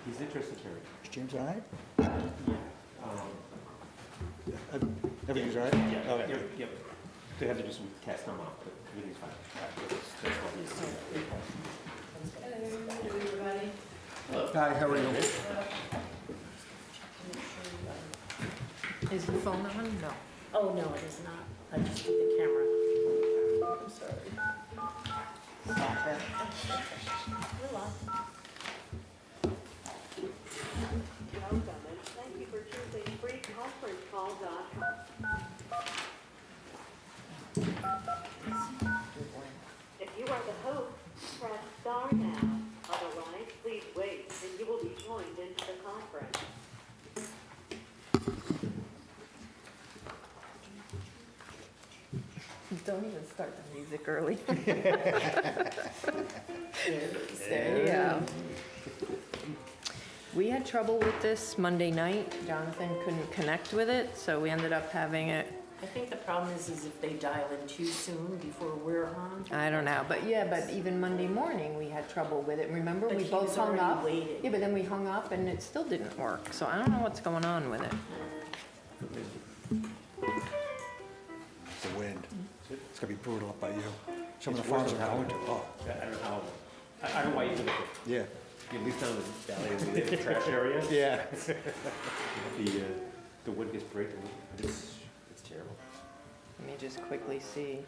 He's interested, Terry. Is James all right? Yeah. Everything's all right? Yeah, Okay. yep. They had to do some tests on off, but everything's fine. That's what he's saying. Hello, everybody. Hi, how are you? Is the phone on? No. Oh, no, it is not. I just did the camera. I'm sorry. Stop it. We're on. Welcome, and thank you for choosing freeconferencecall.com. If you are the host, press star now. Otherwise, please wait, and you will be joined into the conference. Don't even start the music early. There you go. We had trouble with this Monday night. Jonathan couldn't connect with it, so we ended up having it, I think the problem is if they dial in too soon before we're on. I don't know, but even Monday morning, we had trouble with it. Remember, But we he both was hung already up? waiting. Yeah, but then we hung up and it still didn't work, so I don't know what's going on with it. It's the wind. It's gonna be brutal up by you. Some of It's the farms worse are than going to. Oh, I don't know how, I don't know why you live it. yeah. At least down in the valley, the trash area. Yeah. The wood gets breaking, it's terrible. Let me just quickly see.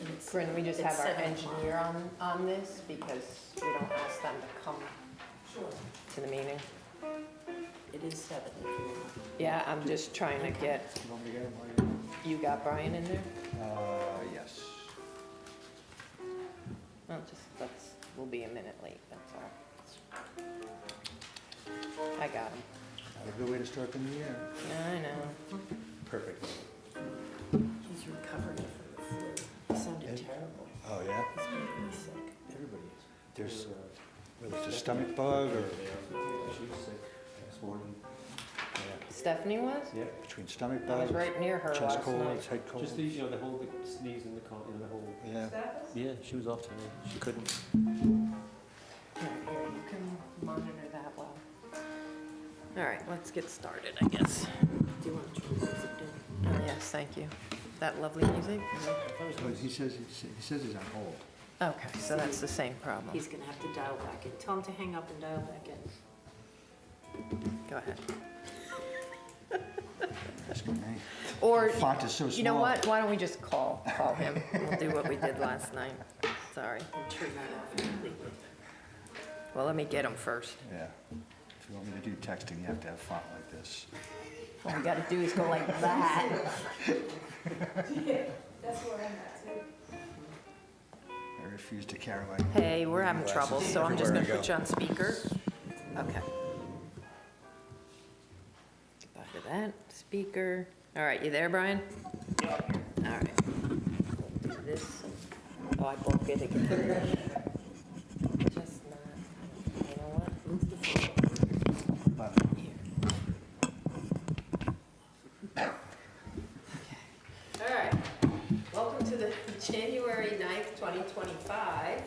And it's- Corinne, we just it's have our 7 o'clock. engineer on this because we don't ask them to come to the meeting. It is 7 if you want. Yeah, I'm just trying to get, You want me to get him? you got Brian in there? Yes. Well, we'll be a minute late, that's all. I got him. Not a good way to start the new year. Yeah, I know. Perfect. He's recovering from the flu. He sounded Yeah. terrible. Oh, yeah? He's really sick. Everybody is. There's, whether it's a stomach bug or, She was sick this morning. yeah, Stephanie was? Yeah. between stomach I was bugs, right near her chest last colds, night. head colds. Just the, the whole sneeze and the cough, the whole. Yeah. Yeah, she was off today. She couldn't. Here, you can monitor that well. All right, let's get started, I guess. Do you want to turn the music down? Oh, yes, thank you. That lovely music? But he says he's on hold. Okay, so that's the same problem. He's gonna have to dial back in. Tell him to hang up and dial back in. Go ahead. Asking me. Or, Font is so small. you know what, why don't we just call him? We'll do what we did last night. Sorry. And turn that off completely. Well, let me get him first. Yeah. If you want me to do texting, you have to have font like this. What we gotta do is go like that. That's where I'm at too. I refuse to carry my. Hey, we're having trouble, so I'm just gonna Everywhere I put you on speaker. Okay. Goodbye to that, speaker. All right, you there, Brian? All right. We'll do this. Oh, I broke it again. Just not, you know what? Move the phone. Here. All right. Welcome to the January 9th, 2025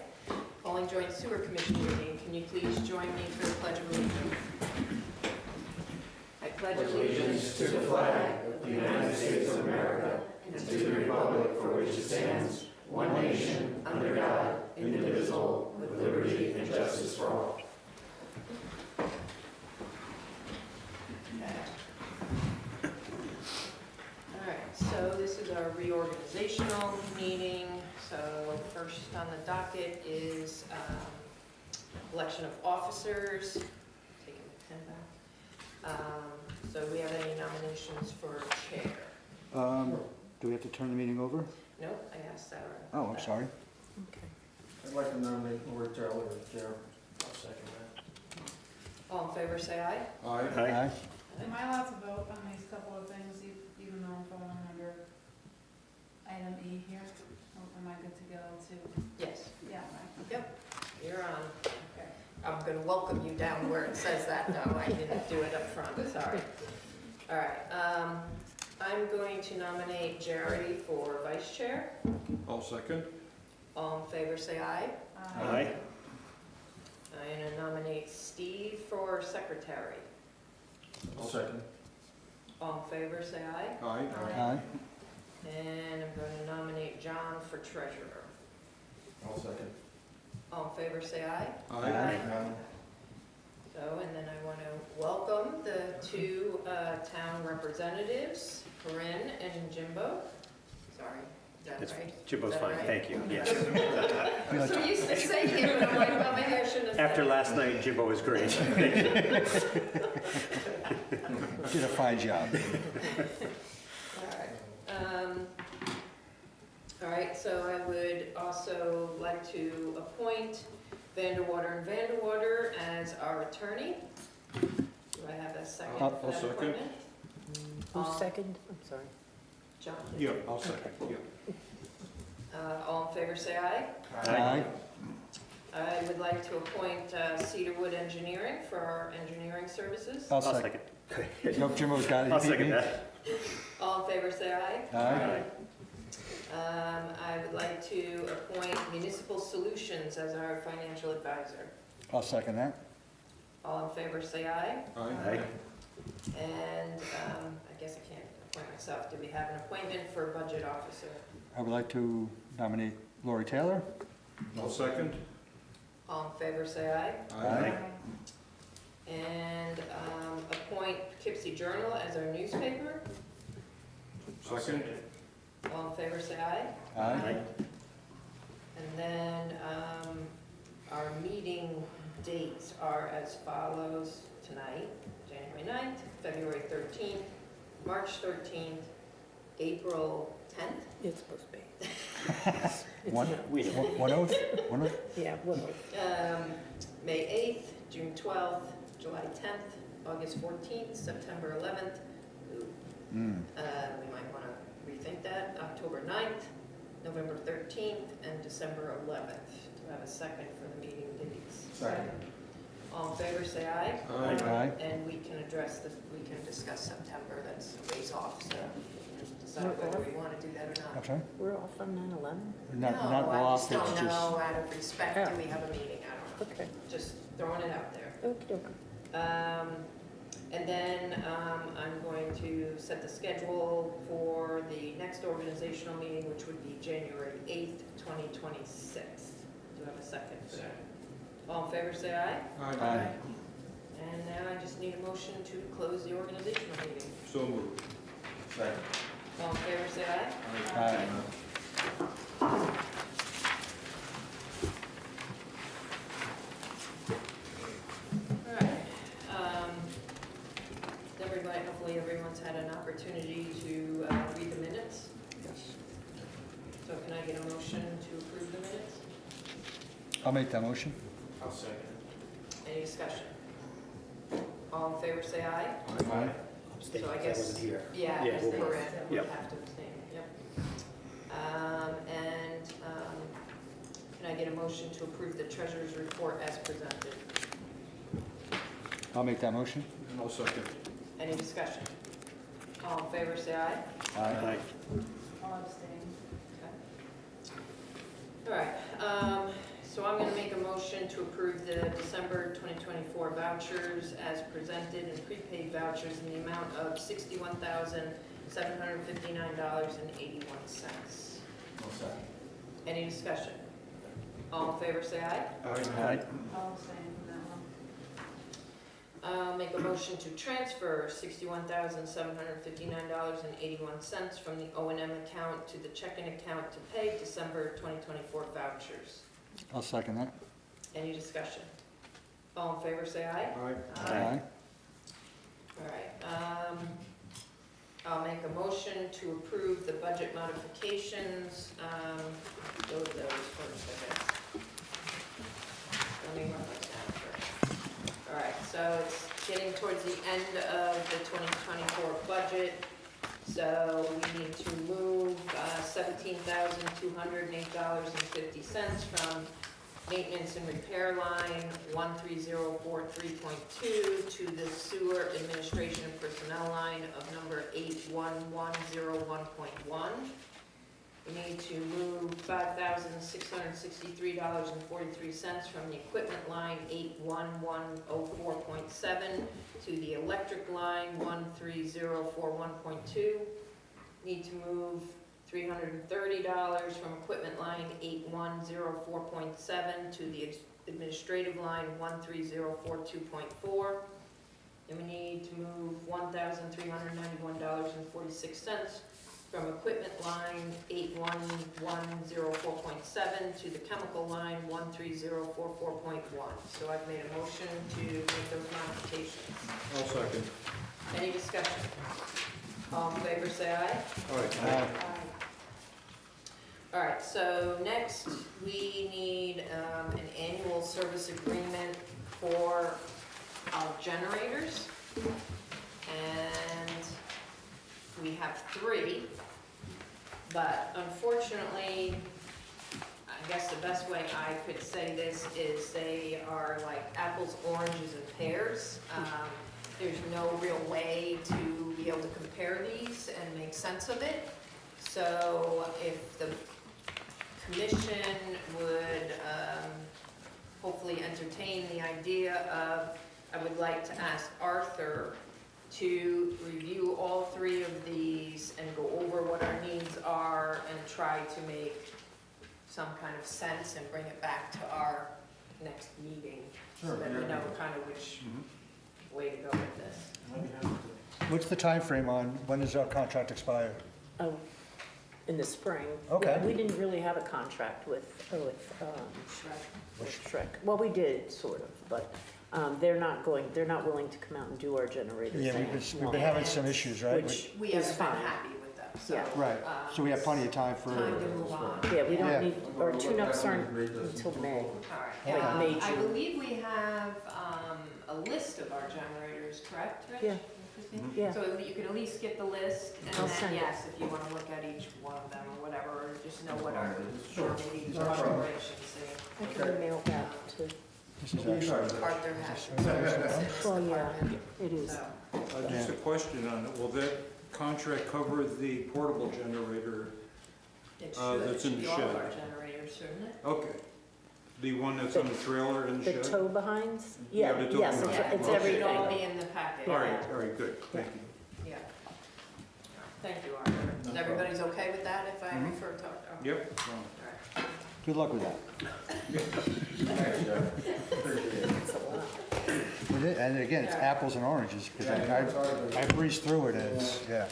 Pawling Joint Sewer Commission meeting. Can you please join me for the Pledge of Allegiance? I pledge allegiance to the flag of the United States of America and to the republic for which it stands, one nation, under God, indivisible, with liberty and justice for all. All right, so this is our reorganizational meeting. So first on the docket is election of officers. Taking the pen back. So we have any nominations for chair? Do we have to turn the meeting over? Nope, I asked Sarah. Oh, I'm sorry. Okay. I'd like to nominate Lord Taylor as chair. I'll second that. All in favor, say aye. Aye. Am I allowed to vote on these couple of things, even though I'm falling under item E here? Or am I good to go to? Yes. Yeah, right. Yep, you're on. Okay. I'm gonna welcome you down where it says that, though. I didn't do it up front, sorry. All right, I'm going to nominate Jerry for vice chair. I'll second. All in favor, say aye. Aye. I'm gonna nominate Steve for secretary. I'll second. All in favor, say aye. Aye. Aye. And I'm gonna nominate John for treasurer. I'll second. All in favor, say aye. Aye. So, and then I want to welcome the two town representatives, Corinne and Jimbo. Sorry, is that It's- right? Jimbo's Is that fine, right? thank you, yes. No, So used to say him, and I'm like, well, maybe I shouldn't have said After it. last night, Jimbo was great. Did a fine job. All right, so I would also like to appoint Vanderwater and Vanderwater as our attorney. Do I have a second I'll for that second. appointment? Who's second? I'm sorry. John. Yeah, I'll second, yeah. All in favor, say aye. Aye. I would like to appoint Cedarwood Engineering for our engineering services. I'll I'll second. second. Nope, Jimbo's got it. I'll second that. All in favor, say aye. Aye. I would like to appoint Municipal Solutions as our financial advisor. I'll second that. All in favor, say aye. Aye. And I guess I can't appoint myself. Do we have an appointment for budget officer? I would like to nominate Lori Taylor. I'll second. All in favor, say aye. Aye. And appoint Poughkeepsie Journal as our newspaper. Second. All in favor, say aye. Aye. And then our meeting dates are as follows tonight: January 9th, February 13th, March 13th, April 10th. It's supposed to be. One, We know. one oath? One oath? Yeah, well, May 8th, June 12th, July 10th, August 14th, September 11th. Ooh, Mm. we might want to rethink that. October 9th, November 13th, and December 11th. Do I have a second for the meeting dates? Second. All in favor, say aye. Aye. And we can address this, we can discuss September, that's a ways off, so we can decide We're whether off? we want to do that or I'm not. sorry? we're off on 9/11? Not No, I off, just it's don't just, know, out of respect, do we have a meeting? I don't know, Okay. just throwing it out there. Okey-dokey. And then I'm going to set the schedule for the next organizational meeting, which would be January 8th, 2026. Do I have a second for that? All in favor, say aye. Aye. And now I just need a motion to close the organizational meeting. So moved. Second. All in favor, say aye. Aye. All right. Everybody, hopefully everyone's had an opportunity to read the minutes. Yes. So can I get a motion to approve the minutes? I'll make that motion. I'll second. Any discussion? All in favor, say aye. Aye. Abstain, So I 'cause I guess- wasn't here. Yeah, Yeah, it's we'll- Corinne, we Yep. have to abstain, yep. Can I get a motion to approve the treasurer's report as presented? I'll make that motion. I'll second. Any discussion? All in favor, say aye. Aye. I'll abstain. All right, so I'm gonna make a motion to approve the December 2024 vouchers as presented and prepaid vouchers in the amount of $61,759.81. I'll second. Any discussion? All in favor, say aye. Aye. I'll abstain from that one. I'll make a motion to transfer $61,759.81 from the O&M account to the checking account to pay December 2024 vouchers. I'll second that. Any discussion? All in favor, say aye. Aye. All right, I'll make a motion to approve the budget modifications. Go to those first, I guess. Let me run those down first. All right, so it's getting towards the end of the 2024 budget. So we need to move $17,208.50 from maintenance and repair line 13043.2 to the sewer administration and personnel line of number 81101.1. We need to move $5,663.43 from the equipment line 81104.7 to the electric line 13041.2. Need to move $330 from equipment line 8104.7 to the administrative line 13042.4. And we need to move $1,391.46 from equipment line 811104.7 to the chemical line 13044.1. So I've made a motion to make those modifications. I'll second. Any discussion? All in favor, say aye. All right. Aye. All right, so next, we need an annual service agreement for our generators. And we have 3, but unfortunately, I guess the best way I could say this is they are like apples, oranges, and pears. There's no real way to be able to compare these and make sense of it. So if the commission would hopefully entertain the idea of, I would like to ask Arthur to review all 3 of these and go over what our needs are and try to make some kind of sense and bring it back to our next meeting. So that we know kind of which way to go with this. What's the time frame on when does our contract expire? Oh, in the spring. Okay. We didn't really have a contract with Shrek. Well, we did, sort of, but they're not willing to come out and do our generators. Yeah, we've been having some issues, right? Which We is haven't been fine. happy with them, so. Yeah. Right, so we have plenty of time for. Time to move on. Yeah, we Yeah. don't need, our tune-ups aren't until May. All right. Like May, I June. believe we have a list of our generators, correct, Rich? Yeah. Christine? Yeah. So if you can at least get the list, and I'll then, send it. yes, if you want to look at each one of them or whatever, or just know what our Sure. needs No are, problem. operations say. I can email that to, This is actually. Arthur has. well, yeah, it is. So, Just a question on it, will that contract cover the portable generator? it That's in should be the all of shed. our generators, shouldn't it? Okay. The one that's on the trailer in the The shed? tow behinds? Yeah, Yeah, the tow yes, behind. Yeah, it's Okay. It should all everything. be in the packet. All right, good, thank you. Yeah. Thank you, Arthur. Everybody's okay with that if I refer to Arthur? Yep. All right. Good luck with that. It's a lot. And again, it's apples and oranges, because I breezed through it, and it's, yeah.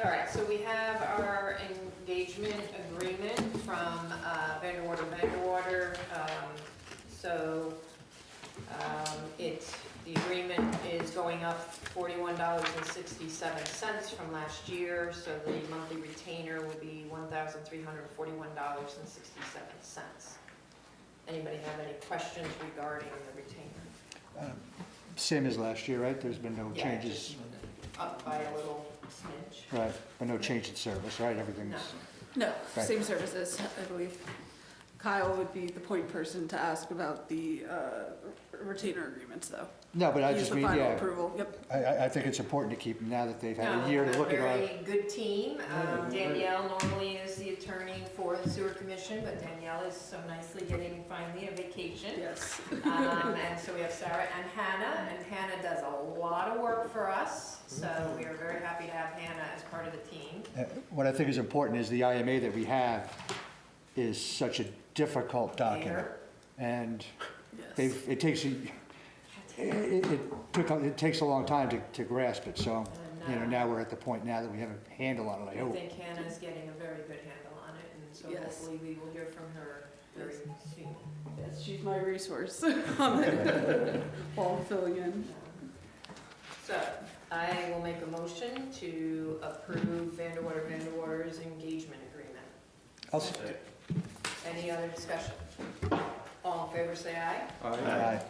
All right, so we have our engagement agreement from Vanderwater. The agreement is going up $41.67 from last year, so the monthly retainer will be $1,341.67. Anybody have any questions regarding the retainer? Same as last year, right? There's been no Yeah, changes, just up by a little smidge. right? But no change in service, right? Everything's, No, Right. same services, I believe. Kyle would be the point person to ask about the retainer agreements, though. no, but I He's just the mean, final yeah, approval, yep. I think it's important to keep, now that they've had No, a year to look at our. Very good team. Danielle normally is the attorney for the sewer commission, but Danielle is so nicely getting finally a vacation. Yes. And so we have Sarah and Hannah does a lot of work for us, so we are very happy to have Hannah as part of the team. What I think is important is the IMA that we have is such a difficult document. There. And Yes. it takes a long time to grasp it, so, And, now we're at the point now that we have a handle on it, I I hope. think Hannah's getting a very good handle on it, and so Yes. hopefully we will hear from her very soon. Yes, she's my resource on it while I'm filling in. So, I will make a motion to approve Vanderwater's engagement agreement. I'll say. Any other discussion? All in favor, say aye. Aye.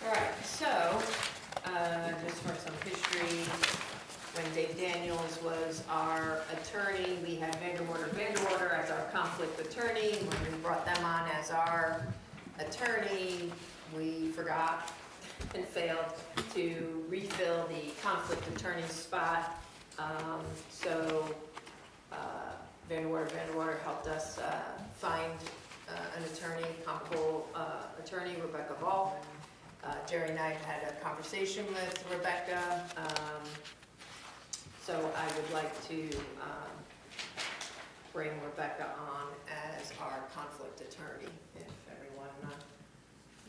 All right, so, just for some history, when Dave Daniels was our attorney, we had Vanderwater as our conflict attorney. When we brought them on as our attorney, we forgot and failed to refill the conflict attorney spot. So Vanderwater helped us find an attorney, comparable attorney, Rebecca Vall. Jerry and I had a conversation with Rebecca. So I would like to bring Rebecca on as our conflict attorney. If everyone,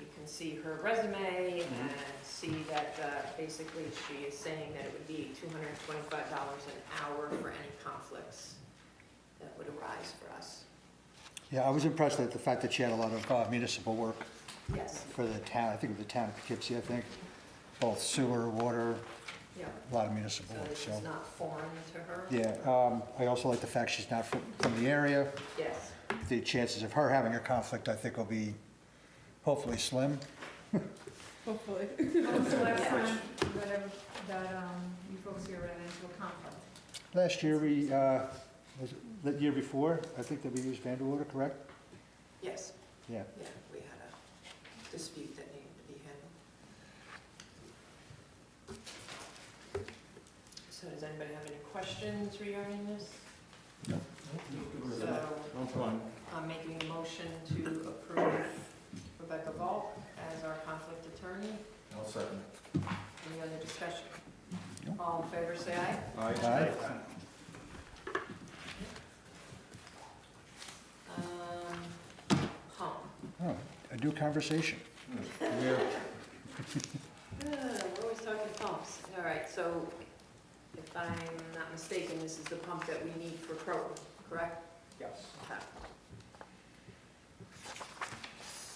you can see her resume and see that basically she is saying that it would be $225 an hour for any conflicts that would arise for us. Yeah, I was impressed at the fact that she had a lot of municipal work Yes. for the town, I think it was the town of Poughkeepsie, I think, both sewer, water, Yeah. a lot of municipal So work, this so. is not foreign to her? Yeah, I also like the fact she's not from the area. Yes. The chances of her having a conflict, I think, will be hopefully slim. Hopefully. When was the last time that you folks here ran into a conflict? Last year, was it the year before, I think that we used Vanderwater, correct? Yes. Yeah. Yeah, we had a dispute that needed to be handled. So does anybody have any questions regarding this? No. So I'm fine. I'm making a motion to approve Rebecca Vall as our conflict attorney. I'll second. Any other discussion? No. All in favor, say aye. Aye. Pump. Oh, a new conversation. Yeah. We're always talking pumps. All right, so if I'm not mistaken, this is the pump that we need for Croton, correct? Yes. Okay.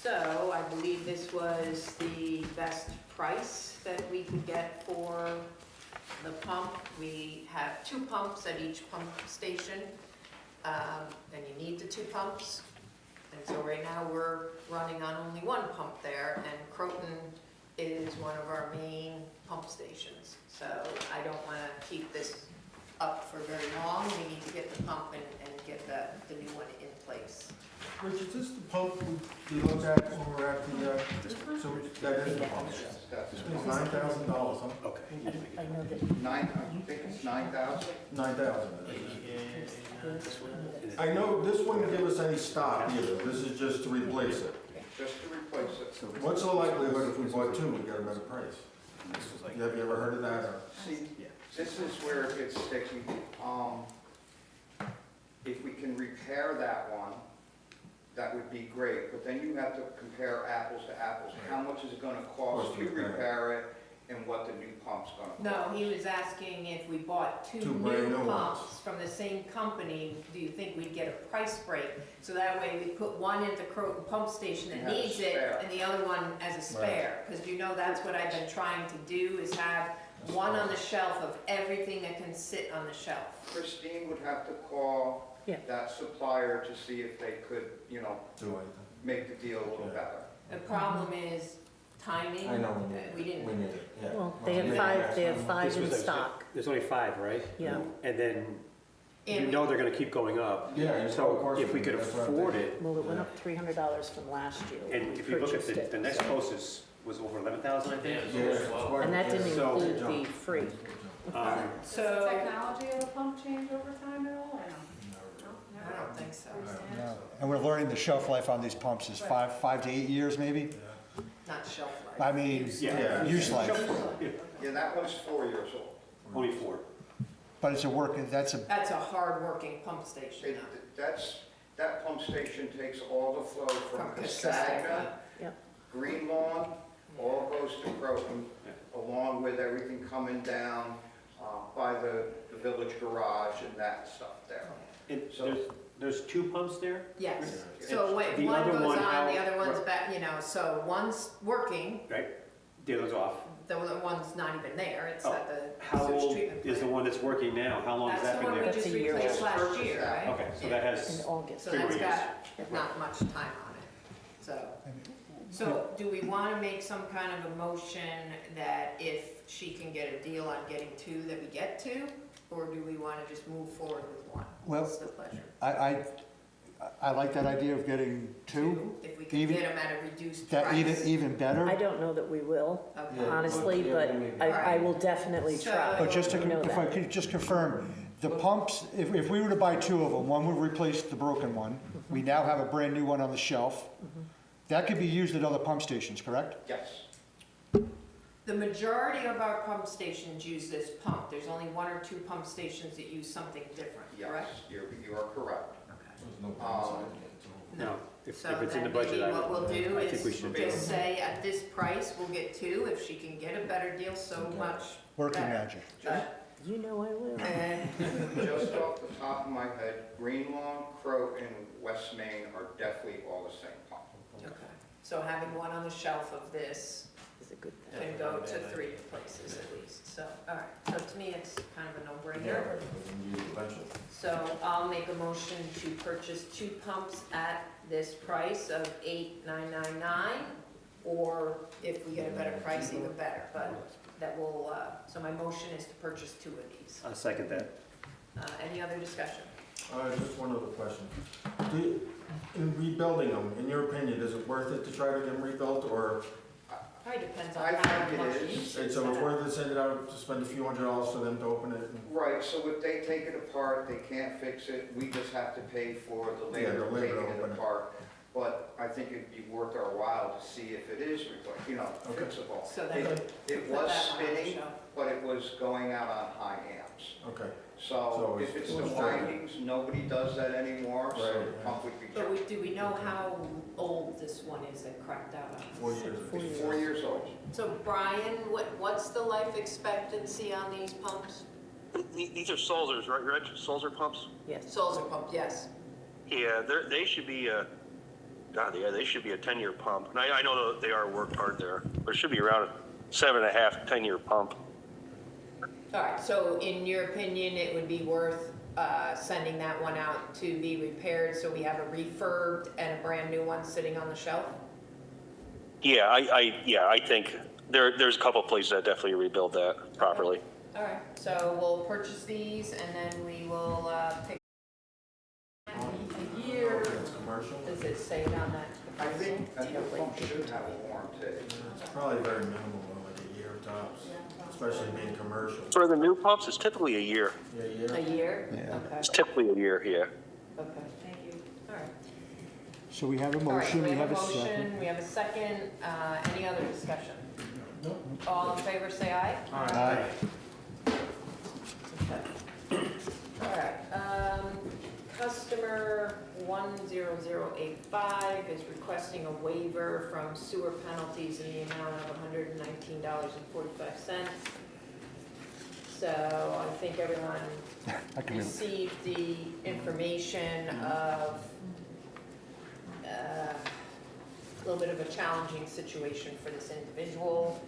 So I believe this was the best price that we could get for the pump. We have 2 pumps at each pump station, and you need the 2 pumps. And so right now, we're running on only 1 pump there, and Croton is one of our main pump stations. So I don't want to keep this up for very long. We need to get the pump and get the new one in place. Rich, is this the pump we looked at when we were at the, so that is the pump? It's $9,000, huh? Okay. I know that. Nine, I think it's 9,000. 9,000. I know this wouldn't give us any stock either, this is just to replace it. Just to replace it. What's the likelihood if we bought 2, we get a better price? Have you ever heard of that, or? See, this is where it gets sticky. If we can repair that one, that would be great, but then you have to compare apples to apples. How much is it gonna cost to repair it, and what the new pump's gonna cost? No, he was asking if we bought 2 Two brand new new pumps ones. from the same company, do you think we'd get a price break? So that way we put one at the Croton pump station that And have a needs it, spare. and the other one as a spare. Because you know that's what I've been trying to do, is have one on the shelf of everything that can sit on the shelf. Christine would have to call Yeah. that supplier to see if they could, Do anything. make the deal a little Yeah. better. The problem is timing. I know, We didn't, need it, yeah. Well, they have 5 in stock, There's only 5, right? yeah. And then you and know they're gonna keep going up. Yeah, of So course if we could that's what I'm afford thinking. it, Well, it went up $300 from last year when and we if you look at purchased it. the next closest was over 11,000, I think. Yeah. And that didn't So- include the free. Um, Does So- the technology of the pump change over time at all, or no? I don't think so. No. And we're learning the shelf life on these pumps is 5 to 8 years, maybe? Not shelf life. I mean, Yeah. use life. Yeah, that one's 4 years old. Only 4. But it's a work, that's a, That's a hard-working pump station now. That pump station takes all the flow from From Castagna, Yep. Green Lawn, all goes to Croton, along with everything coming down by the village garage and that stuff there. And So- there's 2 pumps there? Yes, Yeah. so when The one other goes one, on, the how- other one's back, so one's working, Right? The other's off. the other one's not even there, it's Oh, at the How sewage old treatment is the plant. one that's working now? How long has That's that the been one we there? That's just a year replaced old. last year, right? Okay, so Yeah. that In has, August. So 3 that's years. got not much time on it, so do we want to make some kind of a motion that if she can get a deal on getting 2, that we get 2? Or do we want to just move forward with 1? Well- What's the pleasure? I like that idea of getting two. If we can Even- get them at a reduced That price. even better. I don't know that we will, Okay. honestly, but I will definitely So- try. But just to, You know if I that. could just confirm, the pumps, if we were to buy two of them, one would replace the broken one. We now have a brand new one on the shelf. That could be used at other pump stations, correct? Yes. The majority of our pump stations use this pump. There's only 1 or 2 pump stations that use something different, Yes, correct? you are correct. No, if So it's in the then budget, maybe what we'll do I think we is should. just say at this price, we'll get 2. If she can get a better deal, so much Working better. magic. You know I will. Just off the top of my head, Greenlawn, Croton, West Main are definitely all the same pump. Okay, so having one on the shelf of this Is a good thing. can go to 3 places at least, so, all right. So to me, it's kind of a no-brainer. So I'll make a motion to purchase 2 pumps at this price of $8,999, or if we get a better price, even better, but that will, so my motion is to purchase 2 of these. I'll second that. Any other discussion? Just one other question. In rebuilding them, in your opinion, is it worth it to try to get them rebuilt, or, Probably depends I on how think it much is. usage. so it's worth it to send it out to spend a few $100s for them to open it? and- Right, so if they take it apart, they can't fix it, we just have to pay for the Yeah, labor the of labor taking to it open it. apart. But I think it'd be worth our while to see if it is, Okay. fixable. So then It put was that one on the spinning, shelf. but it was going out on high amps. Okay, So So if it's it the was windings, nobody does that anymore, so the Right. pump would be But checked. do we know how old this one is that cracked out on us? 4 years. It's 4 years old. So Brian, what's the life expectancy on these pumps? These are Sulzers, right, Rich? Sulzer pumps? Yes. Sulzer pump, yes. Yeah, they should be they should be a 10-year pump. And I know that they are worked hard there, but it should be around a 7.5, 10-year pump. All right, so in your opinion, it would be worth sending that one out to be repaired, so we have a refurbed and a brand-new one sitting on the shelf? Yeah, I think there's a couple places that definitely rebuild that properly. All right, so we'll purchase these, and then we will pick a year. It's commercial. Does it say it on that? I think the pump should have a warranty. It's probably very minimal, like a year tops, especially being commercial. For the new pumps, it's typically a year. Yeah, A yeah. year? Yeah. Okay, It's typically a year, yeah. okay, thank you. All right. So we have a All right, motion, we have a motion, second. we have a second. Any other discussion? No. All in favor, say aye. Aye. Okay. All right, customer 10085 is requesting a waiver from sewer penalties in the amount of $119.45. So I think everyone I can really- received the information of a little bit of a challenging situation for this individual.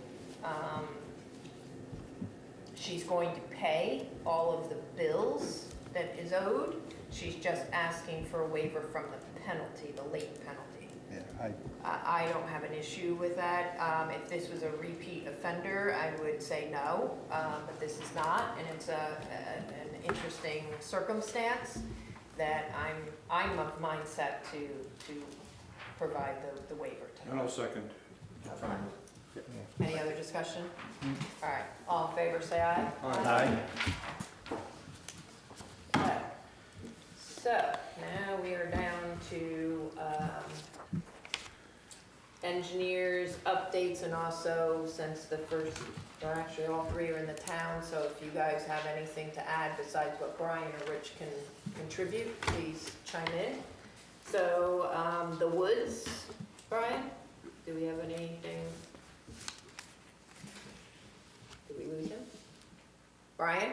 She's going to pay all of the bills that is owed. She's just asking for a waiver from the penalty, the late penalty. Yeah, I don't have an issue with that. If this was a repeat offender, I would say no, but this is not, and it's an interesting circumstance that I'm of mindset to provide the waiver to. And I'll second. Any other discussion? All right, all in favor, say aye. Aye. Okay. So, now we are down to engineers, updates, and also, since the first, or actually all 3 are in the town, so if you guys have anything to add besides what Brian or Rich can contribute, please chime in. So, the woods, Brian, do we have anything? Did we lose him? Brian?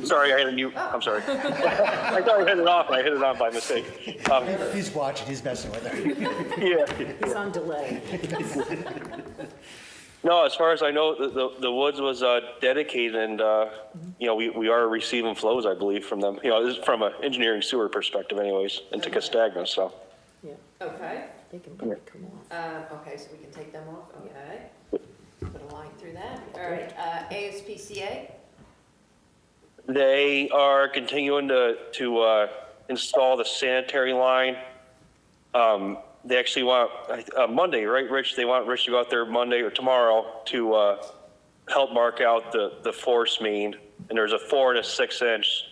Sorry, I had a mute. I'm sorry. I thought I hit it off. I hit it on by mistake. He's watching, he's messing with it. Yeah. He's on delay. No, as far as I know, the woods was dedicated, and we are receiving flows, I believe, from them. This is from an engineering sewer perspective, anyways, into Castagna. So Yeah, Okay. they can both come off. Okay, so we can take them off, okay. Put a line through that. All right, ASPCA, they are continuing to install the sanitary line. They actually want, Monday, right, Rich? They want Rich to go out there Monday or tomorrow to help mark out the force main. And there's a 4 and a 6 inch.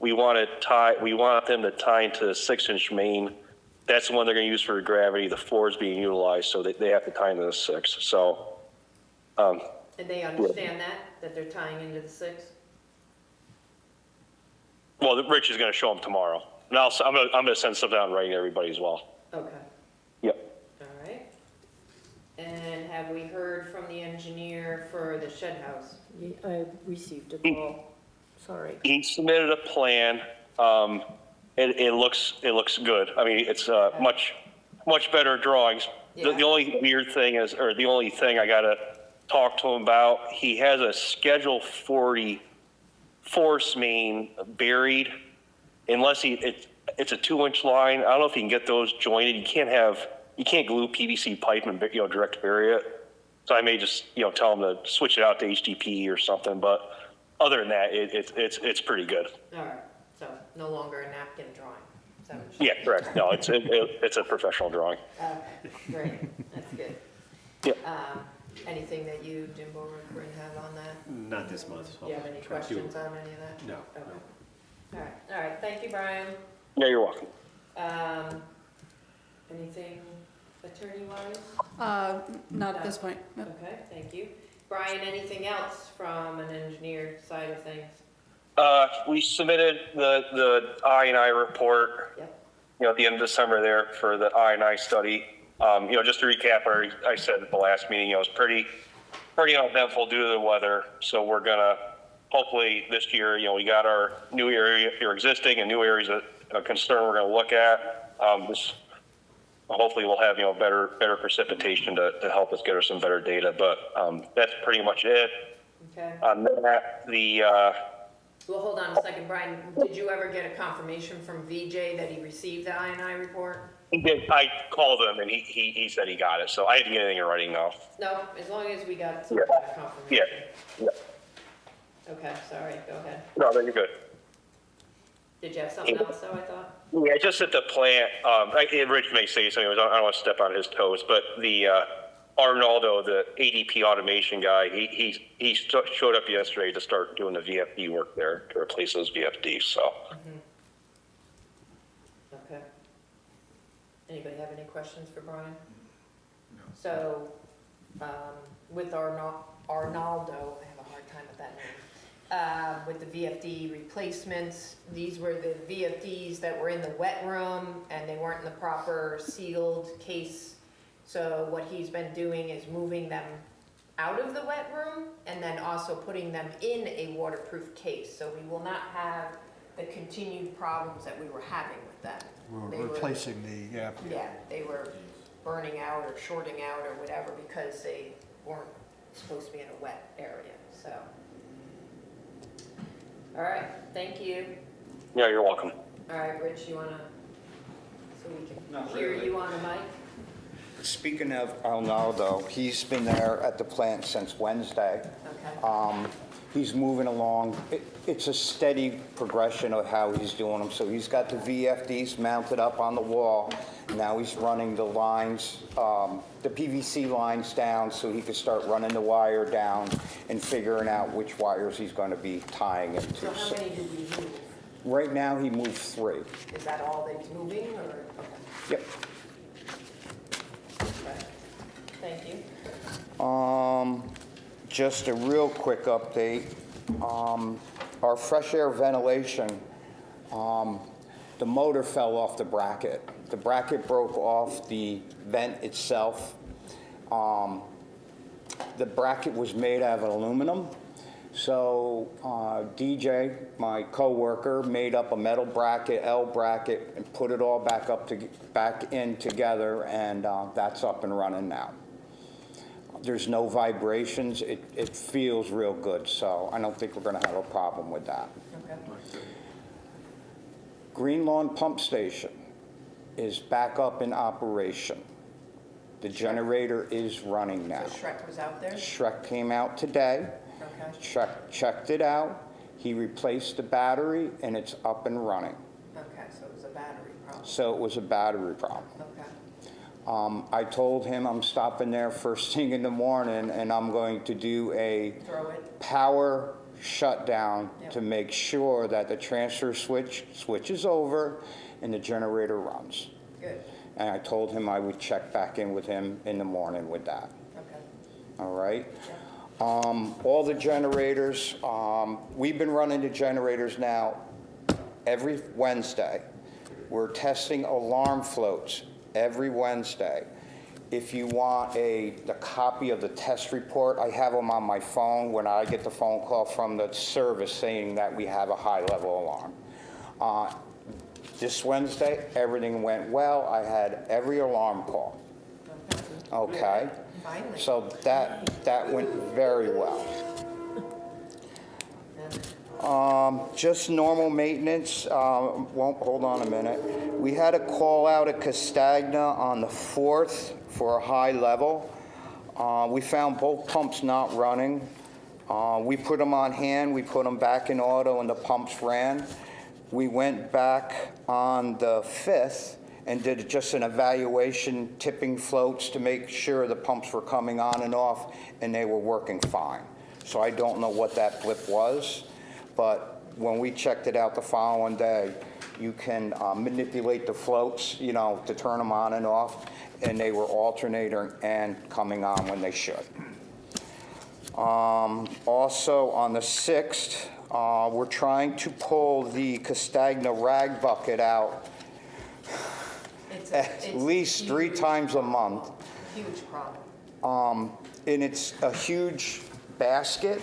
We want them to tie into the 6 inch main. That's the one they're going to use for gravity. The 4 is being utilized, so they have to tie into the 6. So. And they understand that they're tying into the 6? Well, Rich is going to show them tomorrow. And I'm going to send something out in writing to everybody as well. Okay. Yep. All right. And have we heard from the engineer for the shed house? I received a call, sorry. He submitted a plan. It looks good. I mean, it's much better drawings. Yeah. The only weird thing is, or the only thing I got to talk to him about, he has a Schedule 40 force main buried, unless it's a 2-inch line. I don't know if you can get those jointed. You can't glue PVC pipe and direct bury it. So I may just tell him to switch it out to HDPE or something. But other than that, it's pretty good. All right. So no longer a napkin drawing. Is that what Yeah, correct. No, it's a professional drawing. Okay, great. That's good. Yeah. Anything that you, Jimbo, or Corinne have on that? Not this month. Do you have any questions on any of that? No. Okay. All right. Thank you, Brian. Yeah, you're welcome. Anything attorney-wise? Not at this point. Nope. Okay, thank you. Brian, anything else from an engineer side of things? We submitted the I&I report, Yep. at the end of December there for the I&I study. Just to recap, I said at the last meeting, it was pretty uneventful due to the weather. So we're gonna, hopefully this year, we got our new area, your existing and new areas of concern we're gonna look at. Hopefully we'll have, better precipitation to help us get us some better data, but that's pretty much it. Okay. On that, Well, hold on a second, Brian. Did you ever get a confirmation from VJ that he received the I&I report? I called him and he said he got it, so I didn't get anything in writing now. No, as long as we got some kind of confirmation. Yeah. Okay, sorry, go ahead. No, then you're good. Did you have something else though, I thought? Yeah, just at the plant, Rich may say something, I don't want to step on his toes, but the Arnaldo, the ADP automation guy, he showed up yesterday to start doing the VFD work there to replace those VFDs, so. Okay. Anybody have any questions for Brian? No. So, with Arnaldo, I have a hard time with that name. With the VFD replacements, these were the VFDs that were in the wet room and they weren't in the proper sealed case. So what he's been doing is moving them out of the wet room and then also putting them in a waterproof case. So we will not have the continued problems that we were having with them. We're replacing the, Yeah, they were burning out or shorting out or whatever because they weren't supposed to be in a wet area, so. All right, thank you. Yeah, you're welcome. All right, Rich, you wanna, so we can Not hear really. you on the mic? Speaking of Arnaldo, he's been there at the plant since Wednesday. Okay. He's moving along. It's a steady progression of how he's doing them. So he's got the VFDs mounted up on the wall. Now he's running the lines, the PVC lines down so he can start running the wire down and figuring out which wires he's going to be tying into. So how many did we move? Right now he moved 3. Is that all that he's moving or? Okay. Yep. Okay. Thank you. Just a real quick update. Our fresh air ventilation, the motor fell off the bracket. The bracket broke off the vent itself. The bracket was made out of aluminum. So DJ, my coworker, made up a metal bracket, L bracket, and put it all back in together, and that's up and running now. There's no vibrations. It feels real good, so I don't think we're going to have a problem with that. Okay. Green Lawn Pump Station is back up in operation. The generator is running now. So Shrek was out there? Shrek came out today. Okay. Shrek checked it out. He replaced the battery, and it's up and running. Okay, so it was a battery problem. So it was a battery problem. Okay. I told him I'm stopping there first thing in the morning, and I'm going to do a Throw it. power shutdown Yep. to make sure that the transfer switch switches over and the generator runs. Good. And I told him I would check back in with him in the morning with that. Okay. All right? Yep. All the generators, we've been running the generators now every Wednesday. We're testing alarm floats every Wednesday. If you want the copy of the test report, I have them on my phone when I get the phone call from the service saying that we have a high-level alarm. This Wednesday, everything went well. I had every alarm call. Okay? Finally. So that went very well. Just normal maintenance, hold on a minute. We had a call out at Castagna on the 4th for a high level. We found both pumps not running. We put them on hand, we put them back in auto, and the pumps ran. We went back on the 5th and did just an evaluation, tipping floats to make sure the pumps were coming on and off, and they were working fine. So I don't know what that blip was, but when we checked it out the following day, you can manipulate the floats, to turn them on and off, and they were alternating and coming on when they should. Also, on the 6th, we're trying to pull the Castagna rag bucket out at least 3 times a month. Huge problem. And it's a huge basket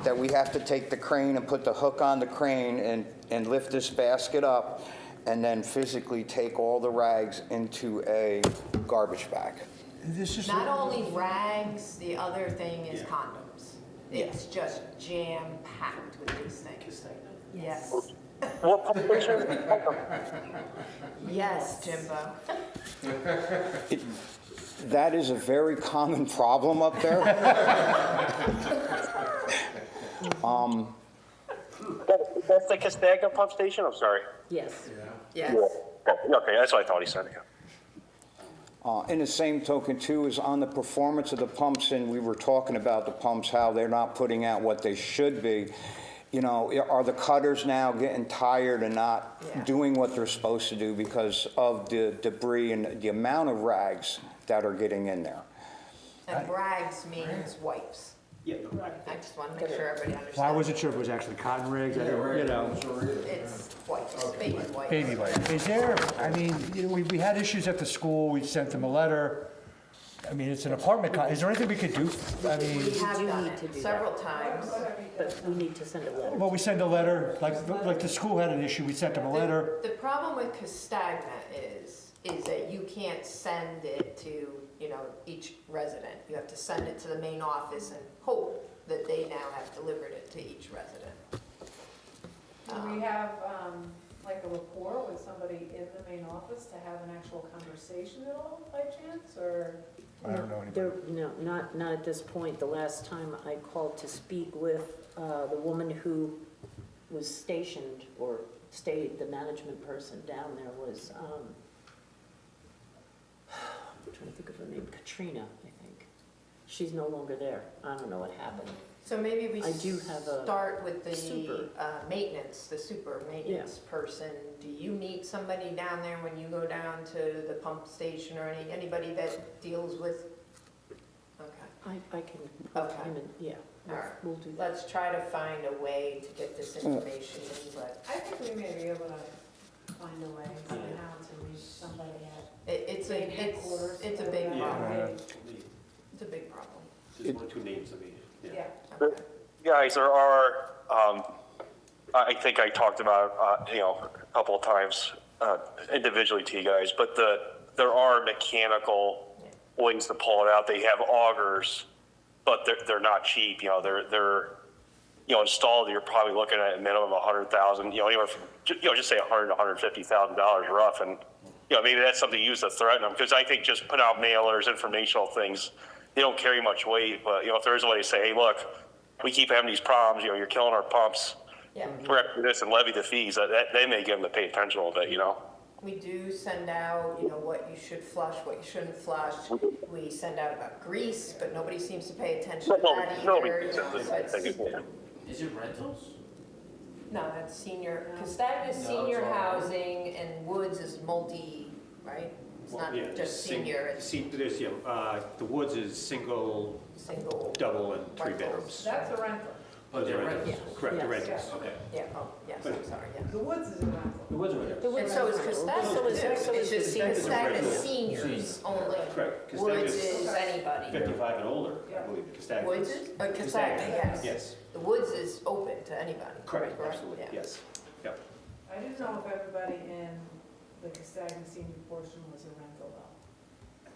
that we have to take the crane and put the hook on the crane and lift this basket up and then physically take all the rags into a garbage bag. This is, Not only rags, the other thing is condoms. It's just jam-packed with these things. Yes. What pump station? Yes, Jimbo. That is a very common problem up there. That's the Castagna pump station? I'm sorry. Yes. Yes. Okay, that's what I thought he said. In the same token, too, is on the performance of the pumps, and we were talking about the pumps, how they're not putting out what they should be. Are the cutters now getting tired and not doing what they're supposed to do because of the debris and the amount of rags that are getting in there? And rags means wipes. Yeah. I just want to make sure everybody understands. well, I wasn't sure if it was actually cotton rigs, It's wipes, baby wipes. baby white. Is there, we had issues at the school, we sent them a letter. It's an apartment, is there anything we could do? We have do done need to it do several times. But we need to send a letter. Well, we send a letter, like the school had an issue, we sent them a letter. The problem with Castagna is that you can't send it to, each resident. You have to send it to the main office and hope that they now have delivered it to each resident. Do we have, like a rapport with somebody in the main office to have an actual conversation at all by chance, or? I don't know anybody. No, not at this point. The last time I called to speak with the woman who was stationed or stayed, the management person down there was, I'm trying to think of her name, Katrina, I think. She's no longer there. I don't know what happened. So maybe we I do have a start with the super. maintenance, the super maintenance person. Do you meet somebody down there when you go down to the pump station, or anybody that deals with? Okay. I can put Okay. him in, yeah, All right. we'll do that. Let's try to find a way to get this information in, but I think we may be able to find a way somehow to reach somebody at it's a headquarters. it's a big Yeah. problem. It's a big problem. Just 1 or 2 names, Yeah. Okay. Guys, there are, I think I talked about, a couple of times individually to you guys, but there are mechanical ways to pull it out. They have augers, but they're not cheap. They're installed. You're probably looking at a minimum of $100,000. Anywhere from just say $100,000 to $150,000 rough, and maybe that's something you use to threaten them, because I think just put out mailers, informational things, they don't carry much weight. But if there is a way to say, hey, look, we keep having these problems. You're killing our pumps. Yeah. correct this and levy the fees, that they may give them to pay attention a little bit, you know? We do send out, what you should flush, what you shouldn't flush. We send out about grease, but nobody seems to pay attention to that Nobody either. thinks So it's- Is it rentals? No, that's senior, Castagna is No, senior it's all- housing and Woods is multi, right? It's Well, not yeah, just sing- senior, it's There's, the Woods is single, single. double, and 3 Rentals. bedrooms. That's a rental. Oh, they're rentals, Yeah. correct, the Yes. rentals, okay. Yeah, oh, yes, I'm sorry, yes. The Woods is a rental. The Woods are rentals. And so is Castagna So is- too. so It's is just Castagna's a Castagna rental. seniors only. Correct. Woods Castagna's is anybody. 55 and older, I believe, Castagna. Woods is, Castagna, yes. Yes, The Woods is open to anybody. correct, absolutely, Yeah. yes. Yep. I didn't know if everybody in the Castagna senior portion was a rental though.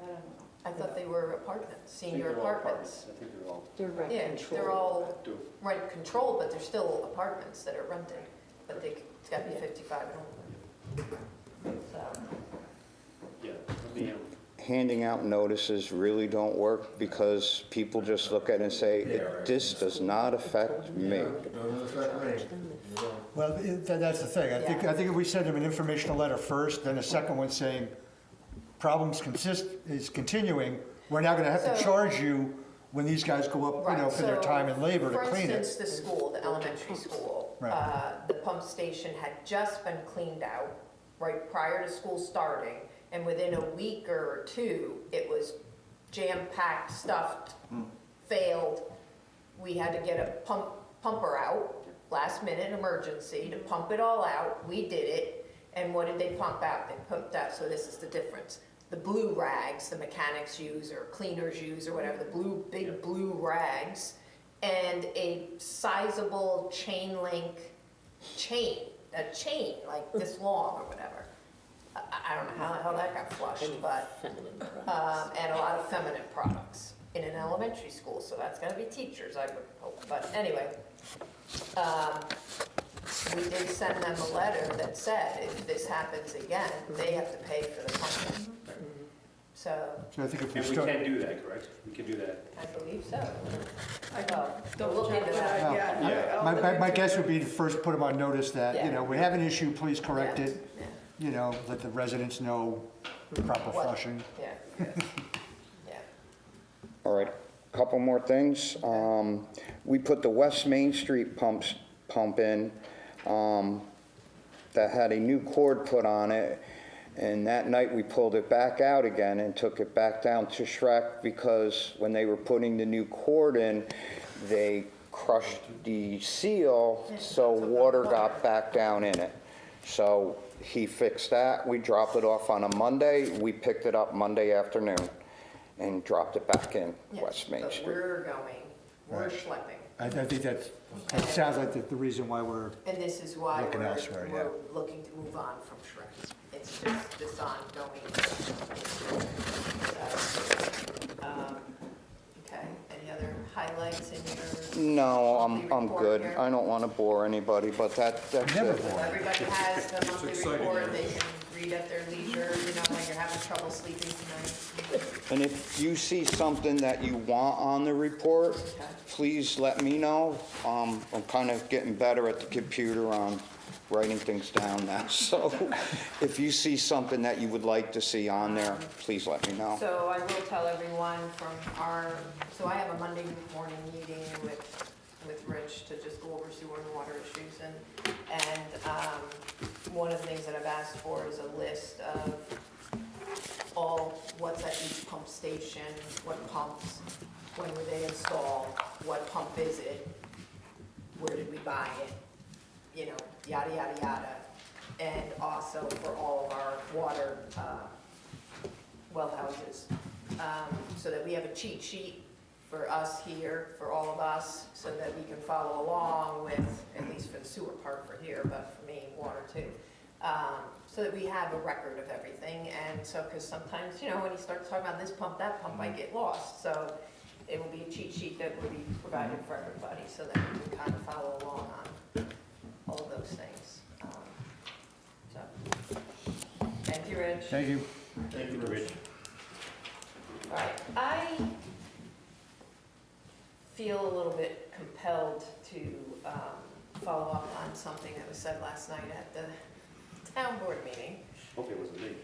I don't know. I thought they were apartments, I think senior they're all apartments. I think they're all. They're rent Yeah, controlled. they're all do. rent controlled, but they're still apartments that are rented. But it's gotta be 55 and older. So, Yeah, let me, Handing out notices really don't work because people just look at it and say, this does not affect me. Well, that's the thing. I think if we send them an informational letter first, then a second one saying, problems is continuing, we're now gonna have to So- charge you when these guys go up, right, for their so, time and labor to for clean it. instance, the school, the elementary school, Right. the pump station had just been cleaned out right prior to school starting. And within a week or two, it was jam-packed, stuffed, failed. We had to get a pumper out, last minute emergency, to pump it all out. We did it. And what did they pump out? They pumped out, so this is the difference. The blue rags the mechanics use or cleaners use or whatever, the big blue rags, and a sizable chain link chain, a chain like this long or whatever. I don't know how that got flushed, but, Feminine products. and a lot of feminine products in an elementary school, so that's gonna be teachers, I would hope. But anyway, we did send them a letter that said if this happens again, they have to pay for the pumping. So, So I think if we and we start, can do that, correct? We can do that. I believe so. Double We'll look into check that. that, Yeah. yeah. my guess would be to first put them on notice that, Yeah. we have an issue, please correct Yeah, it. yeah. Let the residents know proper What? flushing. Yeah, yeah. All right, couple more things. We put the West Main Street pump in, that had a new cord put on it. And that night, we pulled it back out again and took it back down to Shrek because when they were putting the new cord in, they crushed the seal, so water got back down in it. So he fixed that. We dropped it off on a Monday. We picked it up Monday afternoon and dropped it back in Yeah, West Main but Street. we're Right. schlepping. I think that sounds like the reason why we're, And this is why Looking elsewhere, yeah. we're looking to move on from Shrek. It's just this ongoing. Okay, any other highlights in your? No, monthly I'm report good. here? I don't want to bore anybody, but that's Never it. bored. Everybody has the monthly exciting. report, they can read at their leisure, when you're having trouble sleeping tonight. And if you see something that you want on the report, Okay. please let me know. I'm kind of getting better at the computer on writing things down now. So if you see something that you would like to see on there, please let me know. So I will tell everyone so I have a Monday morning meeting with Rich to just go over sewer and water issues. And one of the things that I've asked for is a list of what's at each pump station, what pumps, when were they installed, what pump is it, where did we buy it, yada, yada, yada. And also for all of our water well houses, so that we have a cheat sheet for us here, for all of us, so that we can follow along with, at least for the sewer part for here, but for me, water too. So that we have a record of everything, and so, because sometimes, when you start talking about this pump, that pump, I get lost. So it will be a cheat sheet that will be provided for everybody, so that we can kind of follow along on all of those things. So, thank you, Rich. thank you. Thank you, Rich. All right, I feel a little bit compelled to follow up on something that was said last night at the town board meeting. Hopefully it wasn't me.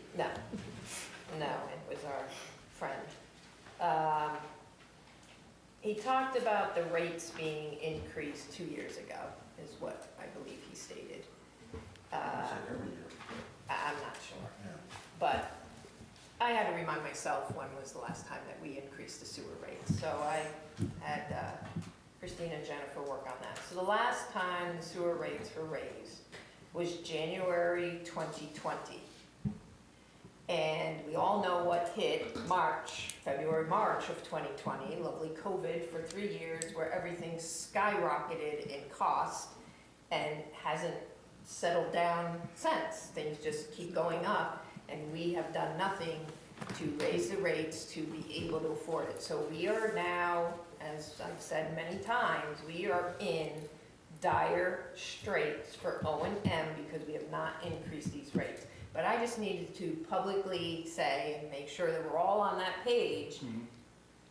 No, it was our friend. He talked about the rates being increased 2 years ago, is what I believe he stated. I'm not sure. But I had to remind myself when was the last time that we increased the sewer rates. So I had Christine and Jennifer work on that. So the last time the sewer rates were raised was January 2020. And we all know what hit February, March of 2020, lovely COVID for 3 years where everything skyrocketed in cost and hasn't settled down since. Things just keep going up and we have done nothing to raise the rates to be able to afford it. So we are now, as I've said many times, we are in dire straits for O&M because we have not increased these rates. But I just needed to publicly say and make sure that we're all on that page.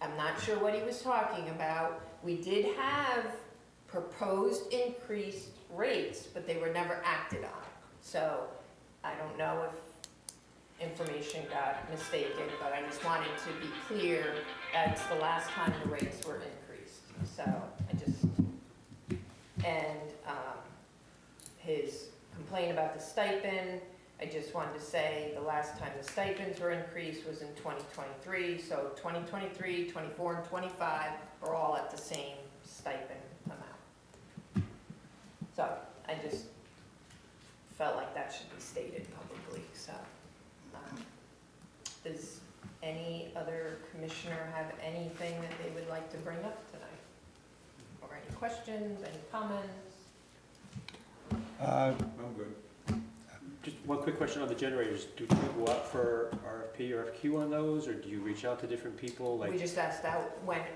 I'm not sure what he was talking about. We did have proposed increased rates, but they were never acted on. So I don't know if information got mistaken, but I just wanted to be clear that it's the last time the rates were increased. So his complaint about the stipend, I just wanted to say the last time the stipends were increased was in 2023, so 2023, 24, and 25 are all at the same stipend amount. So I just felt like that should be stated publicly, so. Does any other commissioner have anything that they would like to bring up tonight? Or any questions, any comments? I'm good. Just one quick question on the generators. Do you go out for RFP or RFQ on those, or do you reach out to different people? We just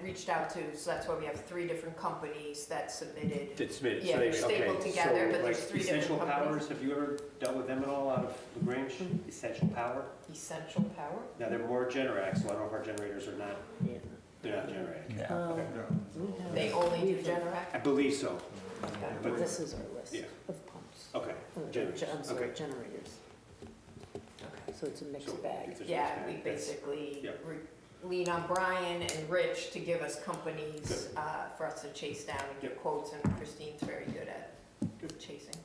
reached out to, so that's why we have 3 different companies that submitted. That submitted. Yeah, they're stapled together, but there's 3 different Essential companies. Powers, have you ever dealt with them at all out of LaGrange? Essential Power? Essential Power? Now, they're more Generac, so I don't know if our generators are not, Yeah. they're not Generac. Okay. They only do Generac? I believe so. Okay. But- This is our list Yeah. of pumps. Okay. Generators. I'm sorry, Okay. generators. Okay. So it's a mixed So, bag. if there's Yeah, a- we that's- basically Yep. lean on Brian and Rich to give us companies for us to chase down and get Yep. quotes, and Christine's very good at chasing.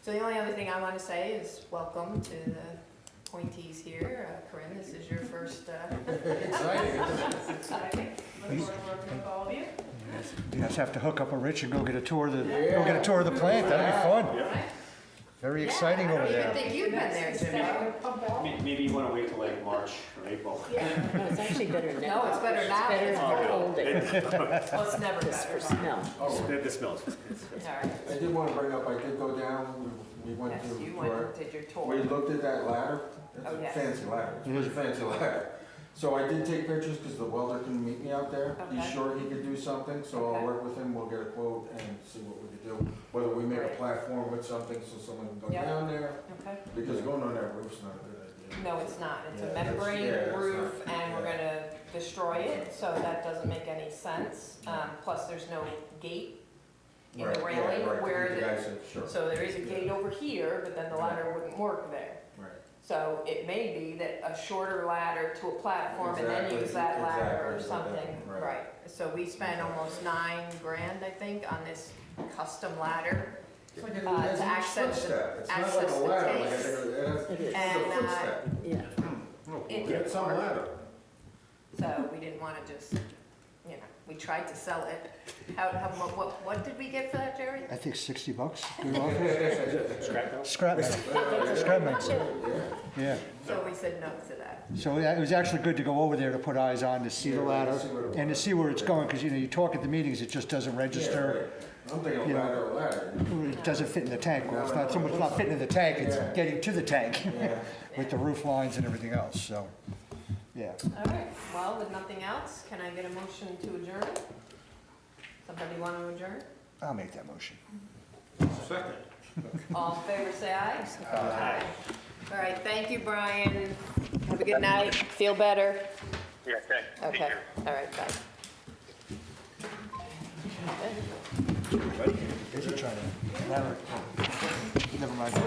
So the only other thing I want to say is welcome to the appointees here. Corinne, this is your first. Exciting. Look forward to working with all of you. You guys have to hook up a Rich and go get a tour of the plant. That'd be fun. Very exciting over I don't there. even think you've been there, Jimmy. Maybe you want to wait till like March or April. No, it's actually better now. No, it's better now. It's better It's for very- holding, Well, it's never just for better. smell. The smells. All right. I did want to bring up, I did go down, we went Yes, to, you went and did your we tour. looked at that ladder. It's Oh, a yes. fancy ladder, it's a really fancy ladder. So I did take pictures because the welder couldn't meet me out there. He's Okay. sure he could do something, so Okay. I'll work with him, we'll get a quote and see what we could do. Whether we make a Right. platform with something so someone can go Yeah. down there, Okay. because going on that roof's not a good idea. No, it's not. It's Yeah, a that's- membrane yeah, that's roof, not- and we're yeah. gonna destroy it, so that doesn't make any sense. Plus, there's no gate in Right, the yeah, railing right, where the guy said, sure. so there is a gate over here, but then the ladder wouldn't work there. Right. So it may be that a shorter ladder to a platform and then Exactly, use that ladder or exactly, something. right. Right. So we spent almost $9,000, I think, on this custom ladder. It's like To a, it's a access the- footstep, it's not like access a the ladder, like tanks. it's It is. a And, footstep. Yeah. It Get didn't some work. ladder. So we didn't want to just, we tried to sell it. What did we get for that, Jerry? I think $60. Good offer. Scrap metal? Scrap metal. Scrap metal. Yeah. So we said no to that. So it was actually good to go over there to put eyes on, to see the ladder and to see where it's going, because, you talk at the meetings, it just doesn't Yeah, register. right. I'm thinking You know. ladder or ladder. It doesn't fit in the tank. Well, it's not so much not fitting in the tank, it's Yeah. getting to the tank Yeah. with the roof lines and everything else, so, yeah. All right, well, with nothing else, can I get a motion to adjourn? Somebody want to adjourn? I'll make that motion. Second. All in favor, say aye. Aye. All right, thank you, Brian. Have a good night. Feel better? Yeah, okay. Take Okay, care. all right, bye. Is he trying to? Never mind.